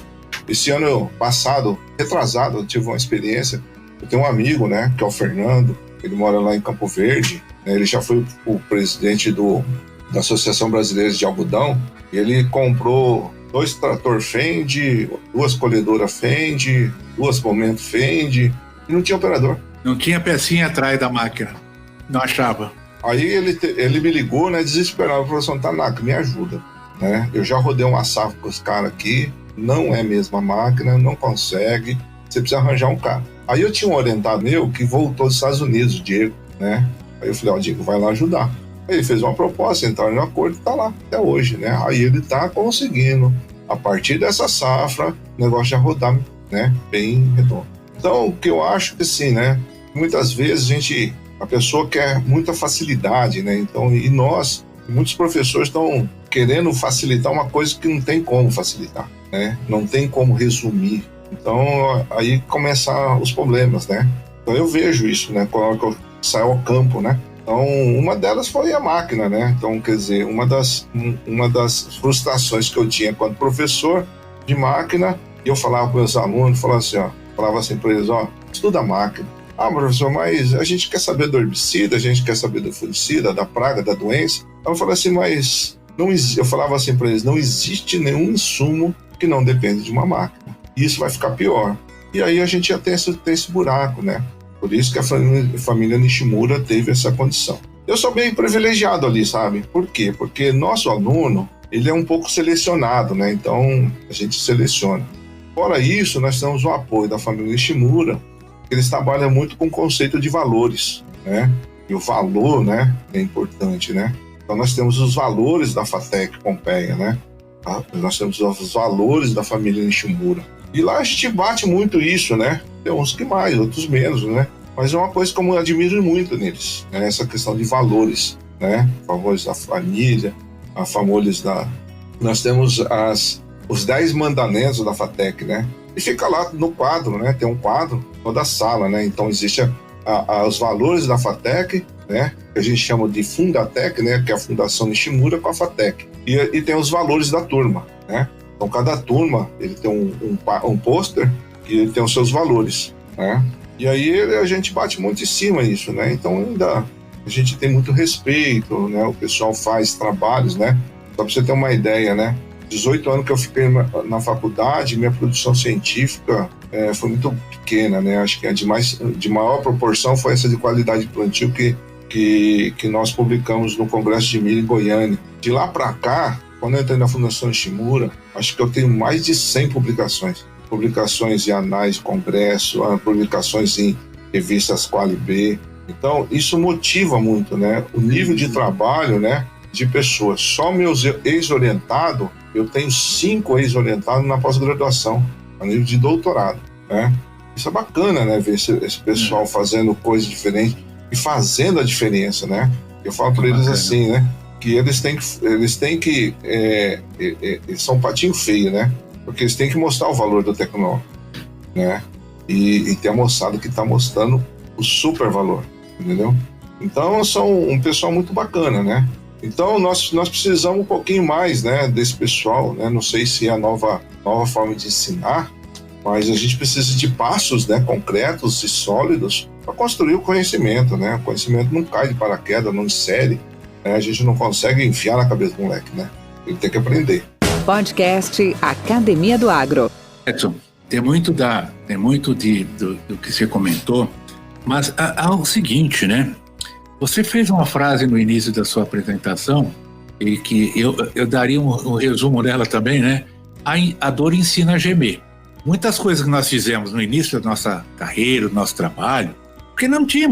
Esse ano passado, retrasado, eu tive uma experiência. Eu tenho um amigo, né, que é o Fernando, ele mora lá em Campo Verde, né? Ele já foi o presidente da Associação Brasileira de Algodão, e ele comprou 2 trator Fendt, 2 colhedoras Fendt, 2 Momento Fendt, e não tinha operador.
Não tinha pecinha atrás da máquina, não achava.
Aí ele me ligou, né, desesperado, falou assim, Tanaka, me ajuda, né? Eu já rodei uma safra com os caras aqui, não é a mesma máquina, não consegue, você precisa arranjar um cara. Aí eu tinha um orientado meu que voltou dos Estados Unidos, o Diego, né? Aí eu falei, Diego, vai lá ajudar. Aí ele fez uma proposta, entraram no acordo e tá lá até hoje, né? Aí ele tá conseguindo, a partir dessa safra, o negócio já rodar, né, bem redondo. Então, o que eu acho que assim, né, muitas vezes a pessoa quer muita facilidade, né? Então, e muitos professores estão querendo facilitar uma coisa que não tem como facilitar, né? Não tem como resumir. Então, aí começam os problemas, né? Então, eu vejo isso, né? Quando eu saio ao campo, né? Então, uma delas foi a máquina, né? Então, quer dizer, uma das frustrações que eu tinha quando professor de máquina, eu falava para os meus alunos, falava assim para eles, estuda a máquina. Ah, professor, mas a gente quer saber do herbicida, a gente quer saber do fungicida, da praga, da doença. Eu falava assim, mas eu falava assim para eles, não existe nenhum insumo que não depende de uma máquina. E isso vai ficar pior. E aí a gente já tem esse buraco, né? Por isso que a família Nishimura teve essa condição. Eu sou bem privilegiado ali, sabe? Por quê? Porque nosso aluno, ele é um pouco selecionado, né? Então, a gente seleciona. Fora isso, nós temos o apoio da família Nishimura, que eles trabalham muito com o conceito de valores, né? E o valor, né, é importante, né? Então, nós temos os valores da FATEC Pompeia, né? Nós temos os valores da família Nishimura. E lá a gente bate muito isso, né? Tem uns que mais, outros menos, né? Mas é uma coisa que eu admiro muito neles, né? Essa questão de valores, né? Valores da família, valores da... Nós temos os 10 mandamentos da FATEC, né? E fica lá no quadro, né? Tem um quadro toda a sala, né? Então existe os valores da FATEC, né? Que a gente chama de Fundatec, né? Que é a Fundação Nishimura com a FATEC. E tem os valores da turma, né? Então cada turma ele tem um pôster que ele tem os seus valores, né? E aí a gente bate muito em cima disso, né? Então ainda a gente tem muito respeito, né? O pessoal faz trabalhos, né? Só para você ter uma ideia, né? 18 anos que eu fiquei na faculdade, minha produção científica foi muito pequena, né? Acho que de maior proporção foi essa de qualidade de plantio que nós publicamos no Congresso de Milho em Goiânia. De lá para cá, quando eu entrei na Fundação Nishimura, acho que eu tenho mais de 100 publicações. Publicações em anais de congresso, publicações em revistas Quali B. Então, isso motiva muito, né? O nível de trabalho, né? De pessoas. Só meus ex-orientados, eu tenho 5 ex-orientados na pós-graduação, a nível de doutorado, né? Isso é bacana, né? Ver esse pessoal fazendo coisas diferentes e fazendo a diferença, né? Eu falo para eles assim, né? Que eles têm que eles são um patinho feio, né? Porque eles têm que mostrar o valor do tecnológico, né? E tem a moçada que está mostrando o super valor, entendeu? Então são um pessoal muito bacana, né? Então nós precisamos um pouquinho mais, né, desse pessoal, né? Não sei se é a nova forma de ensinar, mas a gente precisa de passos, né, concretos e sólidos para construir o conhecimento, né? O conhecimento não cai de paraquedas, não insere, né? A gente não consegue enfiar na cabeça do moleque, né? Ele tem que aprender.
Podcast Academia do Agro.
Edson, tem muito do que você comentou, mas há o seguinte, né? Você fez uma frase no início da sua apresentação e que eu daria um resumo dela também, né? A dor ensina a gemer. Muitas coisas que nós fizemos no início da nossa carreira, do nosso trabalho, porque não tinha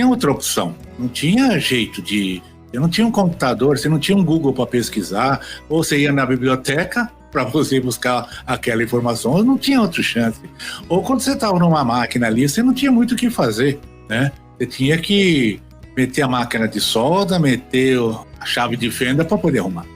outra opção, não tinha jeito de... Você não tinha um computador, você não tinha um Google para pesquisar, ou você ia na biblioteca para você buscar aquela informação, não tinha outra chance. Ou quando você estava numa máquina ali, você não tinha muito o que fazer, né? Você tinha que meter a máquina de solda, meter a chave de fenda para poder arrumar.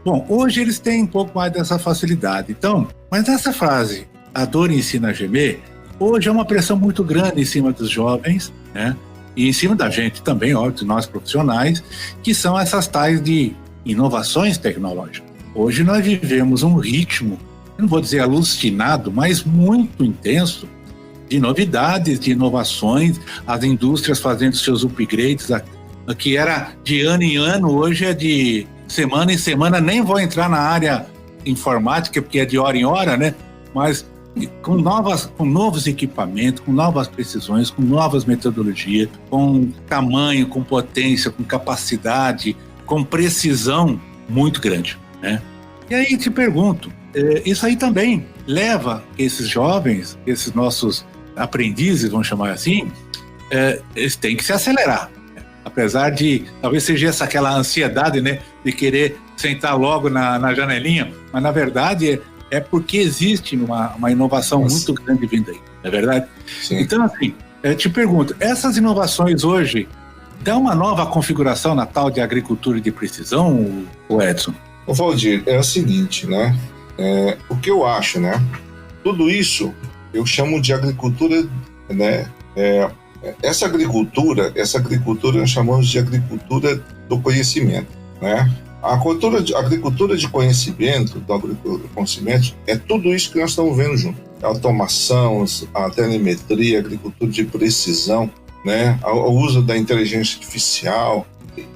Bom, hoje eles têm um pouco mais dessa facilidade. Então, mas essa frase, a dor ensina a gemer, hoje é uma pressão muito grande em cima dos jovens, né? E em cima da gente também, óbvio, nós profissionais, que são essas tais de inovações tecnológicas. Hoje nós vivemos um ritmo, não vou dizer alucinado, mas muito intenso, de novidades, de inovações, as indústrias fazendo seus upgrades, que era de ano em ano, hoje é de semana em semana. Nem vou entrar na área informática, porque é de hora em hora, né? Mas com novos equipamentos, com novas precisões, com novas metodologias, com tamanho, com potência, com capacidade, com precisão muito grande, né? E aí te pergunto, isso aí também leva esses jovens, esses nossos aprendizes, vamos chamar assim, eles têm que se acelerar. Apesar de, talvez seja aquela ansiedade, né, de querer sentar logo na janelinha, mas na verdade é porque existe uma inovação muito grande vindo aí, não é verdade?
Sim.
Então, assim, te pergunto, essas inovações hoje dão uma nova configuração na tal de agricultura de precisão, o Edson?
Ô Valdir, é o seguinte, né? O que eu acho, né? Tudo isso eu chamo de agricultura, né? Essa agricultura nós chamamos de agricultura do conhecimento, né? A agricultura de conhecimento, é tudo isso que nós estamos vendo junto. A automação, a telemetria, a agricultura de precisão, né? O uso da inteligência artificial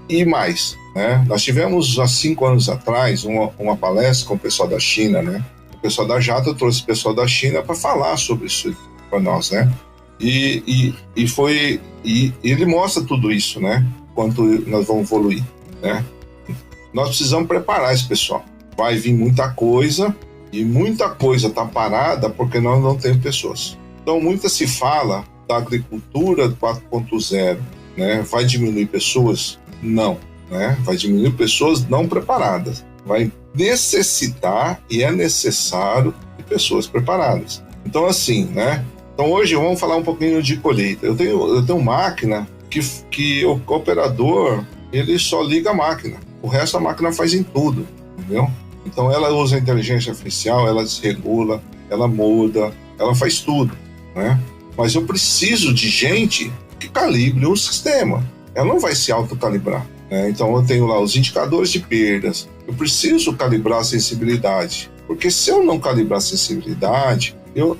e mais, né? Nós tivemos há 5 anos atrás uma palestra com o pessoal da China, né? O pessoal da Jata trouxe o pessoal da China para falar sobre isso para nós, né? E ele mostra tudo isso, né? Quanto nós vamos evoluir, né? Nós precisamos preparar esse pessoal. Vai vir muita coisa e muita coisa está parada porque nós não temos pessoas. Então, muita se fala da agricultura 4.0, né? Vai diminuir pessoas? Não, né? Vai diminuir pessoas não preparadas. Vai necessitar e é necessário de pessoas preparadas. Então, assim, né? Então hoje vamos falar um pouquinho de colheita. Eu tenho máquina que o operador, ele só liga a máquina. O resto a máquina faz em tudo, entendeu? Então ela usa a inteligência artificial, ela desregula, ela muda, ela faz tudo, né? Mas eu preciso de gente que calibre o sistema. Ela não vai se autocalibrar, né? Então eu tenho lá os indicadores de perdas. Eu preciso calibrar a sensibilidade, porque se eu não calibrar a sensibilidade, eu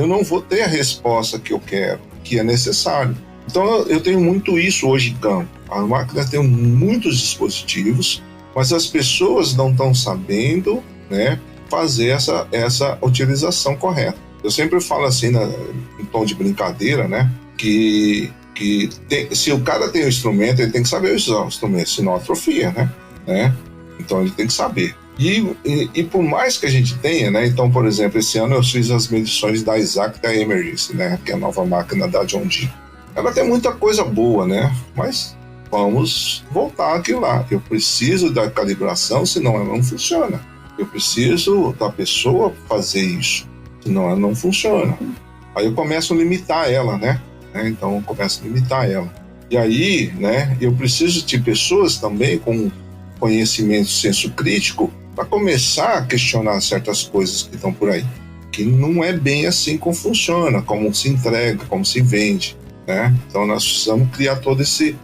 não vou ter a resposta que eu quero, que é necessário. Então eu tenho muito isso hoje em campo. A máquina tem muitos dispositivos, mas as pessoas não estão sabendo, né, fazer essa utilização correta. Eu sempre falo assim, em tom de brincadeira, né, que se o cara tem o instrumento, ele tem que saber usar o instrumento, senão atrofia, né? Então ele tem que saber. E por mais que a gente tenha, né? Então, por exemplo, esse ano eu fiz as medições da Isaac da Emergency, né? Que é a nova máquina da John Deere. Ela tem muita coisa boa, né? Mas vamos voltar aqui lá. Eu preciso da calibração, senão ela não funciona. Eu preciso da pessoa fazer isso, senão ela não funciona. Aí eu começo a limitar ela, né? Então eu começo a limitar ela. E aí, né? Eu preciso de pessoas também com conhecimento, senso crítico, para começar a questionar certas coisas que estão por aí, que não é bem assim como funciona, como se entrega, como se vende, né? Então nós precisamos criar todo esse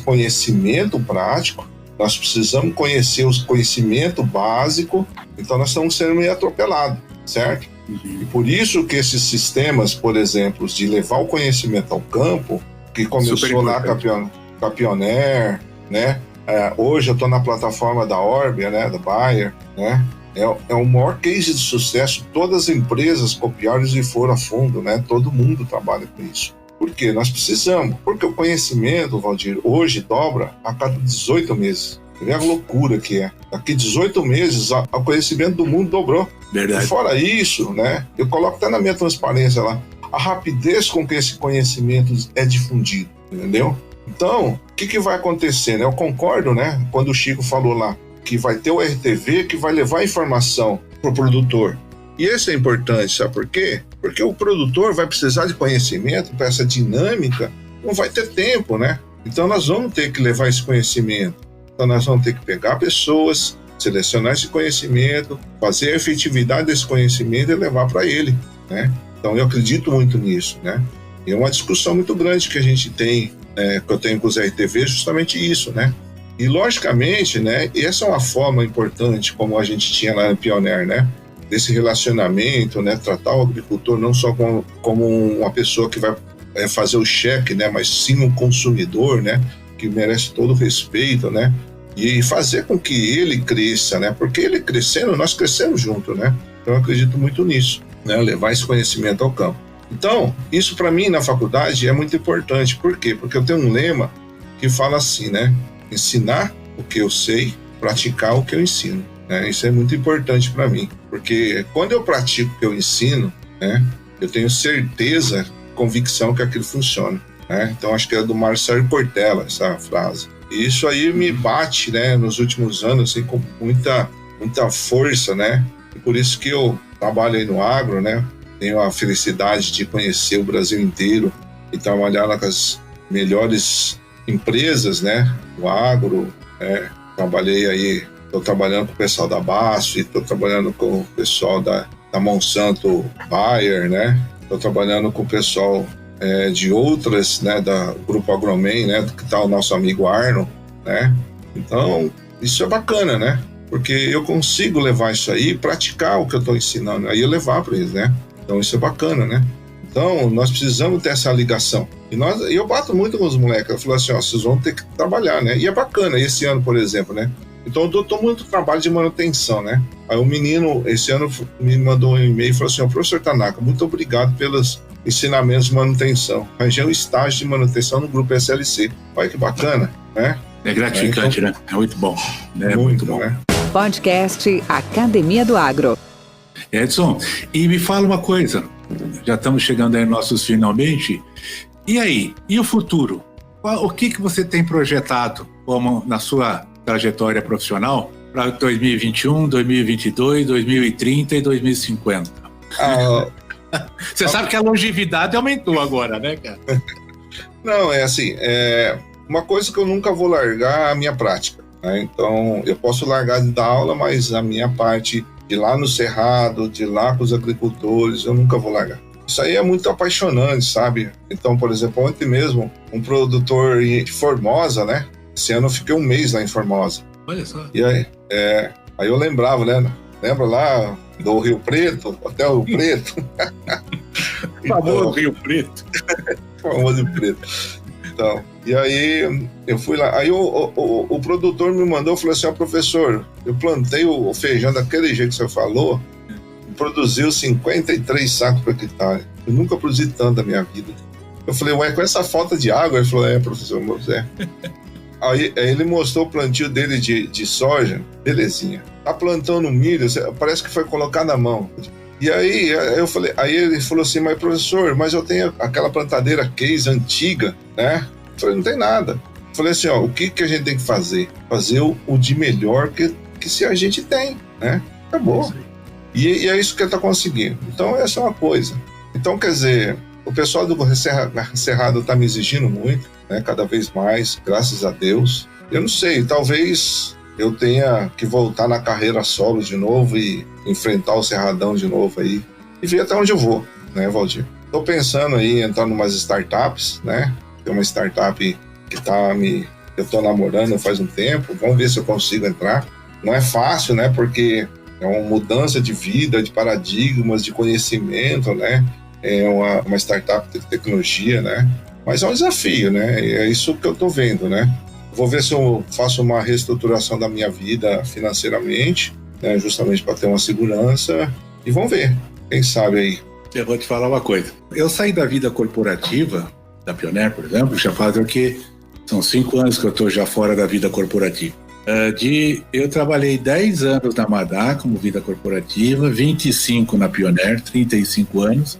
conhecimento prático, nós precisamos conhecer os conhecimentos básicos, então nós estamos sendo meio atropelados, certo? E por isso que esses sistemas, por exemplo, de levar o conhecimento ao campo, que começou lá com a Pioneer, né? Hoje eu estou na plataforma da Orbia, né, da Bayer, né? É o maior case de sucesso. Todas as empresas copiaram e foram a fundo, né? Todo mundo trabalha com isso. Por quê? Nós precisamos. Porque o conhecimento, Valdir, hoje dobra a cada 18 meses. Você vê a loucura que é. Daqui 18 meses, o conhecimento do mundo dobrou.
Verdade.
E fora isso, né? Eu coloco até na minha transparência lá, a rapidez com que esse conhecimento é difundido, entendeu? Então, o que vai acontecer, né? Eu concordo, né? Quando o Chico falou lá que vai ter o RTV que vai levar a informação para o produtor. E isso é importante, sabe por quê? Porque o produtor vai precisar de conhecimento para essa dinâmica, não vai ter tempo, né? Então nós vamos ter que levar esse conhecimento. Então nós vamos ter que pegar pessoas, selecionar esse conhecimento, fazer a efetividade desse conhecimento e levar para ele, né? Então eu acredito muito nisso, né? E é uma discussão muito grande que a gente tem, que eu tenho com os RTV, justamente isso, né? E logicamente, né, essa é uma forma importante, como a gente tinha lá no Pioneer, né? Desse relacionamento, né? Tratar o agricultor não só como uma pessoa que vai fazer o cheque, né? Mas sim um consumidor, né? Que merece todo o respeito, né? E fazer com que ele cresça, né? Porque ele crescendo, nós crescemos junto, né? Então eu acredito muito nisso, né? Levar esse conhecimento ao campo. Então, isso para mim na faculdade é muito importante. Por quê? Porque eu tenho um lema que fala assim, né? Ensinar o que eu sei, praticar o que eu ensino. Né? Isso é muito importante para mim, porque quando eu pratico o que eu ensino, né? Eu tenho certeza, convicção que aquilo funciona. Né? Então, acho que é do Marcelo Cortella essa frase. E isso aí me bate, né? Nos últimos anos, assim, com muita força, né? E por isso que eu trabalho aí no agro, né? Tenho a felicidade de conhecer o Brasil inteiro e trabalhar com as melhores empresas, né? O agro, né? Trabalhei aí, estou trabalhando com o pessoal da BASF, estou trabalhando com o pessoal da Monsanto Bayer, né? Estou trabalhando com o pessoal de outras, né? Da Grupo Agromen, né? Que está o nosso amigo Arno, né? Então, isso é bacana, né? Porque eu consigo levar isso aí, praticar o que eu estou ensinando, aí eu levar para eles, né? Então isso é bacana, né? Então nós precisamos ter essa ligação. E eu bato muito com os moleques, eu falo assim, ó, vocês vão ter que trabalhar, né? E é bacana, esse ano, por exemplo, né? Então eu dou muito trabalho de manutenção, né? Aí o menino, esse ano, me mandou um e-mail e falou assim, ó, professor Tanaka, muito obrigado pelos ensinamentos de manutenção. Arranjei um estágio de manutenção no grupo SLC. Olha que bacana, né?
É gratificante, então, né? É muito bom. É muito bom.
Né?
Podcast Academia do Agro.
Edson, e me fala uma coisa, já estamos chegando aí nos nossos finalmente, e aí, e o futuro? O que você tem projetado como na sua trajetória profissional para 2021, 2022, 2030 e 2050? Você sabe que a longevidade aumentou agora, né, cara?
Não, é assim, uma coisa que eu nunca vou largar é a minha prática, né? Então, eu posso largar de dar aula, mas a minha parte de ir lá no cerrado, de ir lá com os agricultores, eu nunca vou largar. Isso aí é muito apaixonante, sabe? Então, por exemplo, ontem mesmo, um produtor de Formosa, né? Esse ano eu fiquei um mês lá em Formosa.
Olha só.
E aí eu lembrava, né? Lembra lá do Rio Preto, até o Rio Preto?
Famoso Rio Preto.
Famoso Rio Preto. Então, e aí eu fui lá, aí o produtor me mandou, falou assim, professor, eu plantei o feijão daquele jeito que você falou, produziu 53 sacos por hectare. Eu nunca produzi tanto na minha vida. Eu falei, ué, com essa falta de água? Ele falou, professor, Aí ele mostrou o plantio dele de soja, belezinha. Tá plantando milho, parece que foi colocar na mão. E aí eu falei, aí ele falou assim, mas professor, mas eu tenho aquela plantadeira case antiga, né? Eu falei, não tem nada. Eu falei assim, o que a gente tem que fazer? Fazer o de melhor que se a gente tem, né? Acabou. E é isso que ele está conseguindo. Então, essa é uma coisa. Então, quer dizer, o pessoal do Cerrado está me exigindo muito, né? Cada vez mais, graças a Deus. Eu não sei, talvez eu tenha que voltar na carreira solo de novo e enfrentar o Cerradão de novo aí e ver até onde eu vou, né, Valdir? Estou pensando aí em entrar em umas startups, né? Tem uma startup que eu estou namorando faz um tempo, vamos ver se eu consigo entrar. Não é fácil, né? Porque é uma mudança de vida, de paradigmas, de conhecimento, né? É uma startup de tecnologia, né? Mas é um desafio, né? E é isso que eu estou vendo, né? Vou ver se eu faço uma reestruturação da minha vida financeiramente, né? Justamente para ter uma segurança. E vamos ver, quem sabe aí.
Eu vou te falar uma coisa. Eu saí da vida corporativa, da Pioneer, por exemplo, já faz o quê? São 5 anos que eu estou já fora da vida corporativa. Eu trabalhei 10 anos na Madá como vida corporativa, 25 na Pioneer, 35 anos,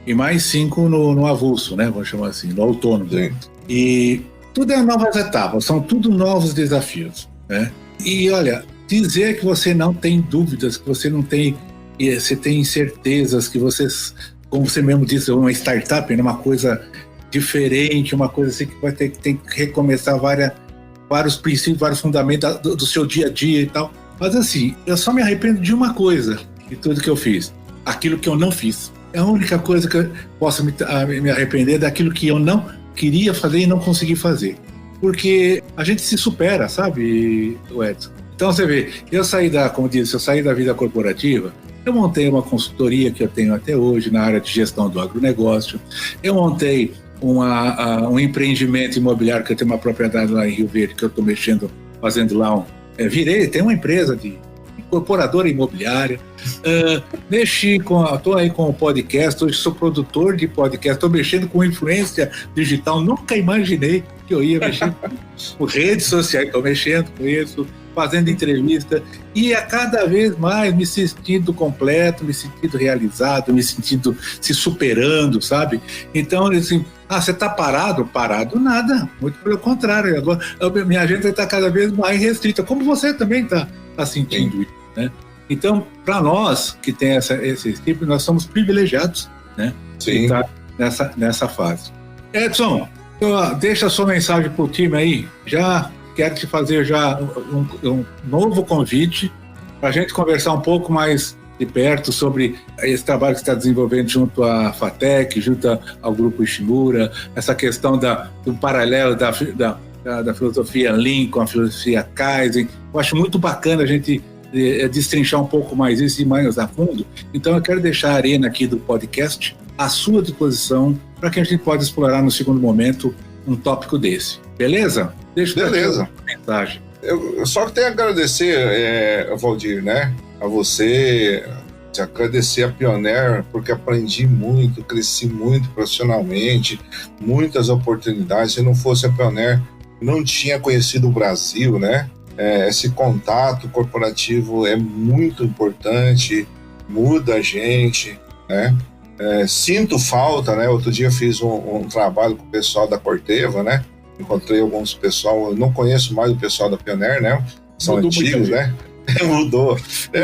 e mais 5 no avulso, né? Vamos chamar assim, no autônomo.
Sim.
E tudo é novas etapas, são tudo novos desafios, né? E olha, dizer que você não tem dúvidas, que você não tem, você tem incertezas, que você, como você mesmo disse, uma startup é uma coisa diferente, uma coisa assim que vai ter que recomeçar vários princípios, vários fundamentos do seu dia a dia e tal. Mas assim, eu só me arrependo de uma coisa de tudo que eu fiz, aquilo que eu não fiz. É a única coisa que eu posso me arrepender daquilo que eu não queria fazer e não consegui fazer. Porque a gente se supera, sabe, Edson? Então você vê, como disse, eu saí da vida corporativa, eu montei uma consultoria que eu tenho até hoje na área de gestão do agronegócio, eu montei um empreendimento imobiliário que eu tenho uma propriedade lá em Rio Verde, que eu estou mexendo, fazendo lá tem uma empresa de incorporadora imobiliária, estou aí com o podcast, hoje sou produtor de podcast, estou mexendo com influência digital, nunca imaginei que eu ia mexer com redes sociais, estou mexendo com isso, fazendo entrevista, e a cada vez mais me sentindo completo, me sentindo realizado, me sentindo se superando, sabe? Então, assim, você está parado? Parado nada, muito pelo contrário, agora minha agenda está cada vez mais restrita, como você também está sentindo isso, né? Então, para nós que tem esse tipo, nós somos privilegiados, né?
Sim.
Estar nessa fase. Edson, deixa a sua mensagem para o time aí, já quero te fazer já um novo convite para a gente conversar um pouco mais de perto sobre esse trabalho que você está desenvolvendo junto à FATEC, junto ao Grupo Ishimura, essa questão do paralelo da filosofia Lean com a filosofia Kaizen. Eu acho muito bacana a gente destrinchar um pouco mais isso e mais a fundo. Então eu quero deixar a arena aqui do podcast à sua disposição para que a gente possa explorar no segundo momento um tópico desse. Beleza?
Beleza.
Mensagem.
Eu só tenho a agradecer, Valdir, né? A você, te agradecer a Pioneer, porque aprendi muito, cresci muito profissionalmente, muitas oportunidades. Se não fosse a Pioneer, não tinha conhecido o Brasil, né? Esse contato corporativo é muito importante, muda a gente, né? Sinto falta, né? Outro dia fiz um trabalho com o pessoal da Corteva, né? Encontrei alguns pessoal, eu não conheço mais o pessoal da Pioneer, né? São antigos, né? Mudou.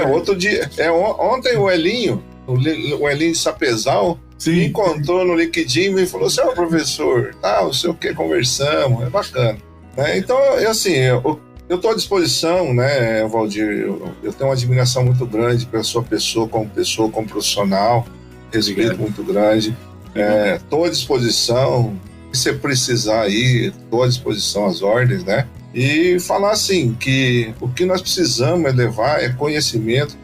Outro dia, ontem o Elinho o Elinho de Sapezal, me encontrou no LinkedIn e falou assim, professor, não sei o que, conversamos, é bacana. Né? Então, assim, eu estou à disposição, né, Valdir, eu tenho uma admiração muito grande pela sua pessoa, como profissional, respeito muito grande. Estou à disposição, se você precisar aí, estou à disposição às ordens, né? E falar assim, que o que nós precisamos levar é conhecimento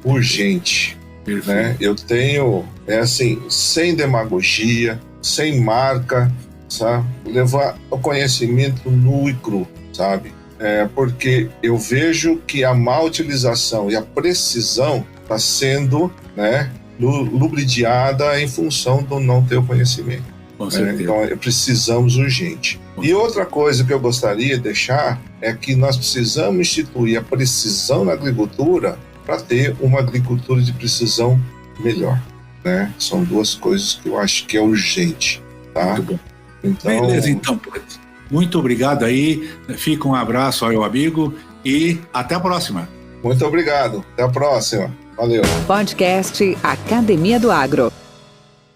urgente. Né? Eu tenho, assim, sem demagogia, sem marca, sabe? Levar o conhecimento nu e cru, sabe? Porque eu vejo que a má utilização e a precisão está sendo, né, lubridiada em função do não ter o conhecimento.
Com certeza.
Então, precisamos urgente. E outra coisa que eu gostaria de deixar é que nós precisamos instituir a precisão na agricultura para ter uma agricultura de precisão melhor. Né? São duas coisas que eu acho que é urgente. Tá?
Muito bom. Então... Beleza, então. Muito obrigado aí. Fica um abraço ao meu amigo e até a próxima.
Muito obrigado. Até a próxima. Valeu.
Podcast Academia do Agro.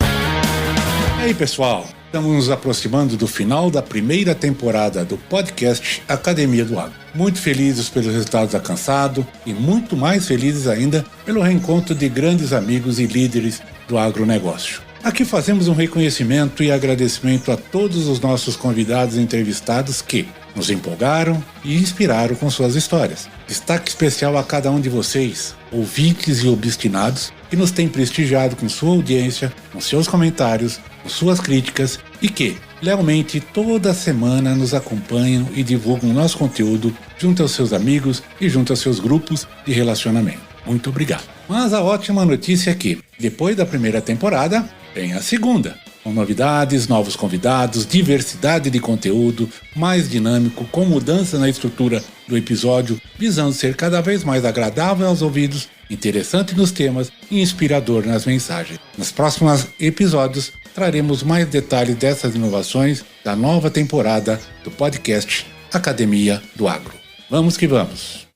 E aí, pessoal, estamos nos aproximando do final da primeira temporada do podcast Academia do Agro. Muito felizes pelos resultados alcançados e muito mais felizes ainda pelo reencontro de grandes amigos e líderes do agronegócio. Aqui fazemos um reconhecimento e agradecimento a todos os nossos convidados e entrevistados que nos empolgaram e inspiraram com suas histórias. Destaque especial a cada um de vocês, ouvintes e obstinados, que nos têm prestigiado com sua audiência, com seus comentários, com suas críticas e que, lealmente, toda semana nos acompanham e divulgam nosso conteúdo junto aos seus amigos e junto aos seus grupos de relacionamento. Muito obrigado. Mas a ótima notícia é que, depois da primeira temporada, vem a segunda, com novidades, novos convidados, diversidade de conteúdo, mais dinâmico, com mudança na estrutura do episódio, visando ser cada vez mais agradável aos ouvidos, interessante nos temas e inspirador nas mensagens. Nos próximos episódios, traremos mais detalhes dessas inovações da nova temporada do podcast Academia do Agro. Vamos que vamos!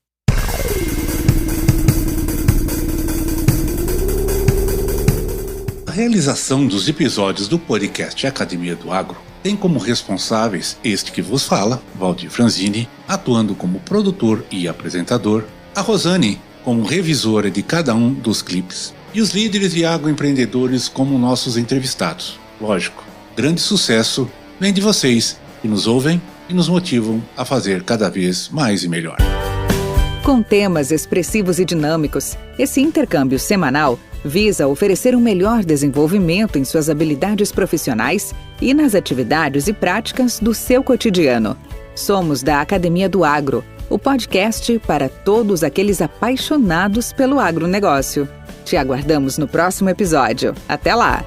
A realização dos episódios do podcast Academia do Agro tem como responsáveis este que vos fala, Valdir Franzini, atuando como produtor e apresentador, a Rosane como revisora de cada um dos clipes e os líderes e agroempreendedores como nossos entrevistados. Lógico, grande sucesso vem de vocês que nos ouvem e nos motivam a fazer cada vez mais e melhor.
Com temas expressivos e dinâmicos, esse intercâmbio semanal visa oferecer um melhor desenvolvimento em suas habilidades profissionais e nas atividades e práticas do seu cotidiano. Somos da Academia do Agro, o podcast para todos aqueles apaixonados pelo agronegócio. Te aguardamos no próximo episódio. Até lá!